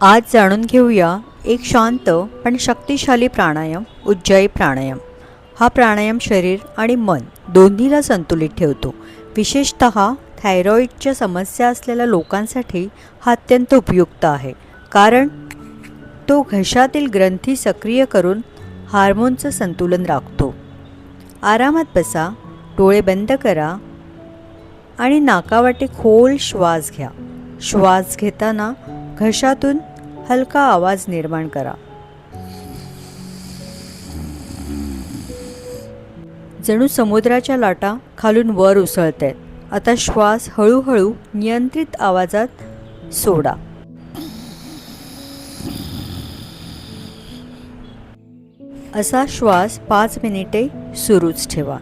आज जाणून घेऊया एक शांत पण शक्तिशाली प्राणायाम, उज्जाई प्राणायाम. हा प्राणायाम शरीर आणि मन दोन्हीला संतुलित ठेवतो. विशेषतः थायरॉईडच्या समस्या असलेल्या लोकांसाठी हा अत्यंत उपयुक्त आहे, कारण तो घशातील ग्रंथी सक्रिय करून हार्मोनचं संतुलन राखतो. आरामात बसा, डोळे बंद करा आणि नाकावाटे खोल श्वास घ्या. श्वास घेताना घशातून हलका आवाज निर्माण करा. जणू समुद्राच्या लाटा खालून वर उसळतायत. आता श्वास हळूहळू नियंत्रित आवाजात सोडा. असा श्वास 5 मिनिटे सुरूच ठेवा.